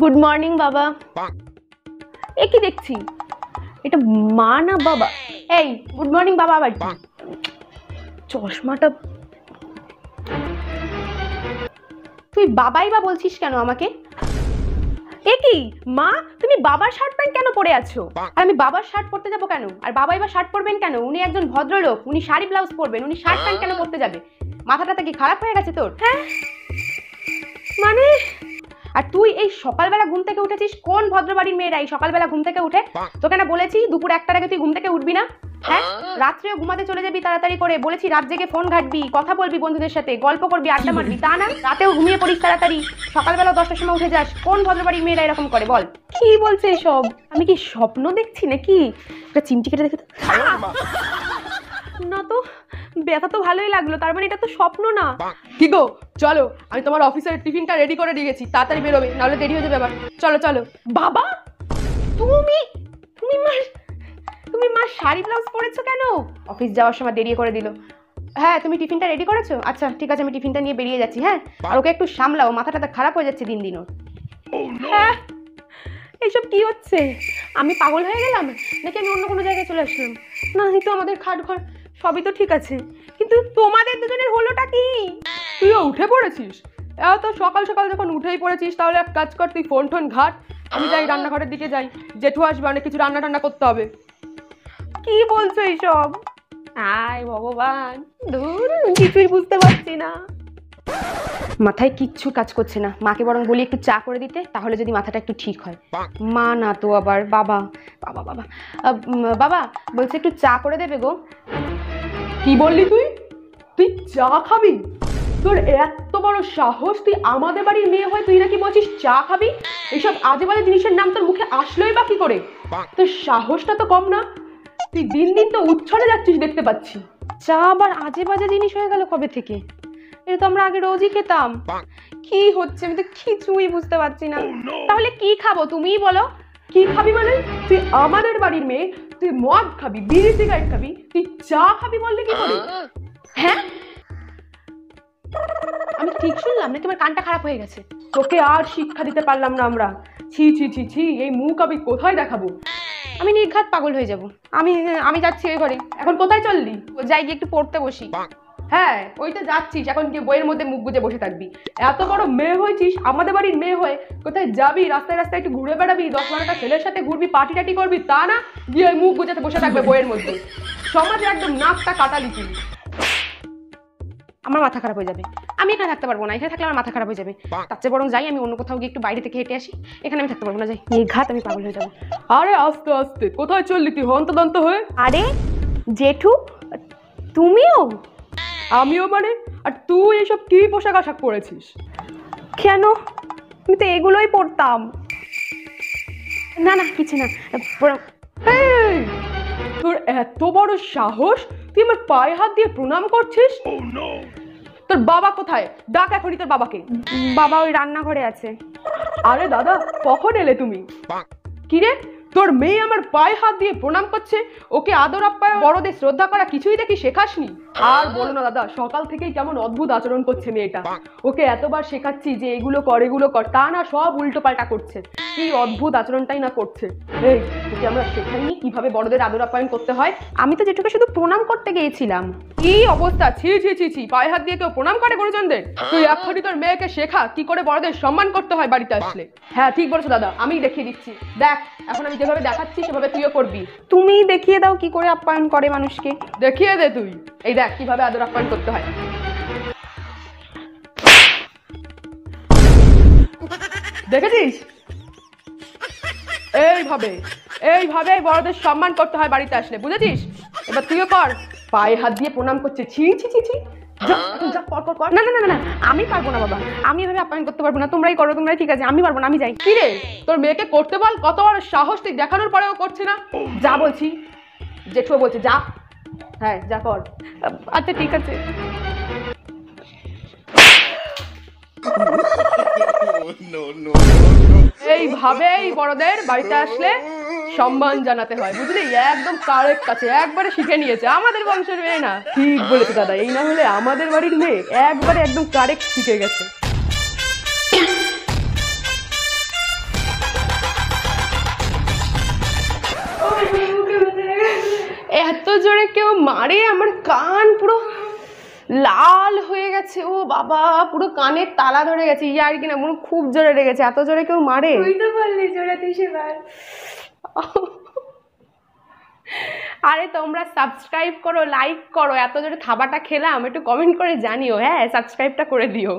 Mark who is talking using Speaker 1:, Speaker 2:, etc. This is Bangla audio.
Speaker 1: গুড মর্নিং বাবা। এ কি দেখছি, এটা মা না বাবা? এই গুড মর্নিং বাবা। আবার চশমাটা তুই বাবাই বা বলছিস কেন আমাকে? এ কি মা, তুমি বাবার শার্ট প্যান্ট কেন পরে আছো? আর আমি বাবার শার্ট পরতে যাবো কেন? আর বাবাই বা শার্ট পরবেন কেন? উনি একজন ভদ্রলোক, উনি শাড়ি ব্লাউজ পরবেন, উনি শার্ট প্যান্ট কেন পরতে যাবে? মাথাটা কি খারাপ হয়ে গেছে তোর? হ্যাঁ মানে, আর তুই এই সকালবেলা ঘুম থেকে উঠেছিস? কোন ভদ্রবাড়ির মেয়েরা এই সকালবেলা ঘুম থেকে উঠে? তোকে না বলেছি দুপুর 1টার আগে তুই ঘুম থেকে উঠবি না? হ্যাঁ, রাত্রেও ঘুমাতে চলে যাবি তাড়াতাড়ি করে। বলেছি রাত জেগে ফোন ঘাটবি, কথা বলবি বন্ধুদের সাথে, গল্প করবি, আড্ডা মারবি, তা না রাতেও ঘুমিয়ে পড়িস তাড়াতাড়ি, সকালবেলা 10টার সময় উঠে যাস। কোন ভদ্রবাড়ির মেয়েরা এরকম করে বল? কি বলছে এসব? আমি কি স্বপ্ন দেখছি নাকি? একটা চিমটি কেটে দেখে না তো, ব্যথা তো ভালোই লাগলো, তার মানে এটা তো স্বপ্ন না।
Speaker 2: কি গো, চলো, আমি তোমার অফিসের টিফিনটা রেডি করে দিয়ে গেছি, তাড়াতাড়ি বেরোবে, নাহলে দেরি হয়ে যাবে আবার। চলো চলো।
Speaker 1: বাবা, তুমি তুমি মা তুমি মা শাড়ি ব্লাউজ পরেছো কেন? অফিস যাওয়ার সময় দেরি করে দিল। হ্যাঁ, তুমি টিফিনটা রেডি করেছো? আচ্ছা ঠিক আছে, আমি টিফিনটা নিয়ে বেরিয়ে যাচ্ছি। হ্যাঁ, আর ওকে একটু সামলাও, মাথাটা খারাপ হয়ে যাচ্ছে দিন দিন ওর। হ্যাঁ, এইসব কি হচ্ছে? আমি পাগল হয়ে গেলাম নাকি আমি অন্য কোনো জায়গায় চলে আসলাম? না, এই তো আমাদের খাট ঘর, সবই তো ঠিক আছে, কিন্তু তোমাদের দুজনের হলোটা কি?
Speaker 2: তুইও উঠে পড়েছিস? এত সকাল সকাল যখন উঠেই পড়েছিস, তাহলে এক কাজ কর, তুই ফোন টোন ঘাট, আমি যাই রান্নাঘরের দিকে যাই, জেঠু আসবে, অনেক কিছু রান্না টান্না করতে হবে।
Speaker 1: কি বলছো এইসব? আয় ভগবান, দূর, কিছুই বুঝতে পারছি না, মাথায় কিচ্ছু কাজ করছে না। মাকে বরং বলি একটু চা করে দিতে, তাহলে যদি মাথাটা একটু ঠিক হয়। মা না তো আবার বাবা। বাবা বাবা বাবা বলছে একটু চা করে দেবে গো।
Speaker 2: কি বললি তুই? তুই চা খাবি? তোর এত বড় সাহস, তুই আমাদের বাড়ির মেয়ে হয় তুই নাকি বলছিস চা খাবি? এইসব আজে বাজে জিনিসের নাম তোর মুখে আসলোই বা কি করে? তোর সাহসটা তো কম না। তুই দিন দিন তো উচ্ছলে যাচ্ছিস দেখতে পাচ্ছি।
Speaker 1: চা আবার আজে বাজে জিনিস হয়ে গেল কবে থেকে? এটা তো আমরা আগে রোজই খেতাম। কি হচ্ছে আমি তো কিছুই বুঝতে পারছি না। তাহলে কি খাবো তুমিই বলো?
Speaker 2: কি খাবি মানে? তুই আমাদের বাড়ির মেয়ে, তুই মদ খাবি, বিড়ি সিগারেট খাবি, তুই চা খাবি বললি কি করে?
Speaker 1: হ্যাঁ, আমি ঠিক শুনলাম নাকি আমার কানটা খারাপ হয়ে গেছে?
Speaker 2: তোকে আর শিক্ষা দিতে পারলাম না আমরা। ছি ছি ছি ছি, এই মুখ আমি কোথায় দেখাবো?
Speaker 1: আমি নির্ঘাত পাগল হয়ে যাব। আমি আমি যাচ্ছি ওই ঘরে।
Speaker 2: এখন কোথায় চললি?
Speaker 1: যাই গিয়ে একটু পড়তে বসি।
Speaker 2: হ্যাঁ, ওই তো যাচ্ছিস, এখন কি বইয়ের মধ্যে মুখ গুজে বসে থাকবি? এত বড় মেয়ে হয়েছিস, আমাদের বাড়ির মেয়ে হয়ে কোথায় যাবি? রাস্তায় রাস্তায় একটু ঘুরে বেড়াবি, 10-12টা ছেলের সাথে ঘুরবি, পার্টি টাটি করবি, তা না গিয়ে ওই মুখ গুজাতে বসে থাকবে বইয়ের মধ্যে। সমাজে একদম নাকটা কাটালি তুই।
Speaker 1: আমার মাথা খারাপ হয়ে যাবে, আমি এখানে থাকতে পারবো না। এখানে থাকলে আমার মাথা খারাপ হয়ে যাবে। তার চেয়ে বরং যাই, আমি অন্য কোথাও গিয়ে একটু বাইরে থেকে হেঁটে আসি। এখানে আমি থাকতে পারবো না, যাই, নির্ঘাত আমি পাগল হয়ে যাবো।
Speaker 2: আরে আস্তে আস্তে, কোথায় চললি তুই হন্তদন্ত হয়ে?
Speaker 1: আরে জেঠু, তুমিও?
Speaker 2: আমিও মানে? আর তুই এসব কি পোশাক আশাক পরেছিস?
Speaker 1: কেন, আমি তো এগুলোই পড়তাম। না না কিছু না।
Speaker 2: এই, তোর এত বড় সাহস, তুই আমার পায়ে হাত দিয়ে প্রণাম করছিস? তোর বাবা কোথায়? ডাক এখনই তোর বাবাকে।
Speaker 1: বাবা ওই রান্নাঘরে আছে।
Speaker 2: আরে দাদা, কখন এলে তুমি? কি রে, তোর মেয়ে আমার পায়ে হাত দিয়ে প্রণাম করছে, ওকে আদর আপ্যায়ন, বড়দের শ্রদ্ধা করা কিছুই দেখি শেখাসনি? আর বলো না দাদা, সকাল থেকেই কেমন অদ্ভুত আচরণ করছে মেয়েটা। ওকে এতবার শেখাচ্ছি যে এগুলো কর এগুলো কর, তা না সব উল্টো পাল্টা করছে। কি অদ্ভুত আচরণটাই না করছে। এই, তোকে আমরা শেখাইনি কিভাবে বড়দের আদর আপ্যায়ন করতে হয়?
Speaker 1: আমি তো জেঠুকে শুধু প্রণাম করতে গিয়েছিলাম।
Speaker 2: কি অবস্থা, ছি ছি ছি ছি, পায়ে হাত দিয়ে কেউ প্রণাম করে গুরুজনদের? তুই এক্ষুনি তোর মেয়েকে শেখা কি করে বড়দের সম্মান করতে হয় বাড়িতে আসলে। হ্যাঁ ঠিক বলেছো দাদা, আমি দেখিয়ে দিচ্ছি। দেখ, এখন আমি যেভাবে দেখাচ্ছি সেভাবে তুইও করবি।
Speaker 1: তুমি দেখিয়ে দাও কি করে আপ্যায়ন করে মানুষকে।
Speaker 2: দেখিয়ে দে তুই। এই দেখ কিভাবে আদর আপ্যায়ন করতে হয়। দেখেছিস? এইভাবে এইভাবে বড়দের সম্মান করতে হয় বাড়িতে আসলে, বুঝেছিস? এবার তুইও কর। পায়ে হাত দিয়ে প্রণাম করছে, ছি ছি ছি ছি। যা কর কর কর।
Speaker 1: না না না না, আমি পারবো না বাবা, আমি এভাবে আপ্যায়ন করতে পারবো না। তোমরাই করো, তোমরাই ঠিক আছে, আমি পারবো না, আমি যাই।
Speaker 2: কি রে, তোর মেয়েকে করতে বল, কত বড় সাহস, তুই দেখানোর পরেও করছে না? যা বলছি, জেঠুও বলছে যা। হ্যাঁ যা কর।
Speaker 1: আচ্ছা ঠিক আছে।
Speaker 2: এইভাবেই বড়দের বাড়িতে আসলে সম্মান জানাতে হয়, বুঝলি? একদম কারেক্ট কাছে, একবারে শিখে নিয়েছে, আমাদের বংশের মেয়ে না। ঠিক বলেছে দাদা, এই না হলে আমাদের বাড়ির মেয়ে একবারে একদম কারেক্ট শিখে গেছে।
Speaker 1: জোরে কেউ মারে, আমার কান পুরো লাল হয়ে গেছে। ও বাবা, পুরো কানের তালা ধরে গেছে। ইয়ার কিনা পুরো খুব জোরে লেগেছে, এত জোরে কেউ মারে?
Speaker 3: তুই তো বললি জোড়াতে সেবার।
Speaker 1: আরে তোমরা সাবস্ক্রাইব করো, লাইক করো। এত জোরে থাবাটা খেলাম, একটু কমেন্ট করে জানিও। হ্যাঁ, সাবস্ক্রাইবটা করে দিও।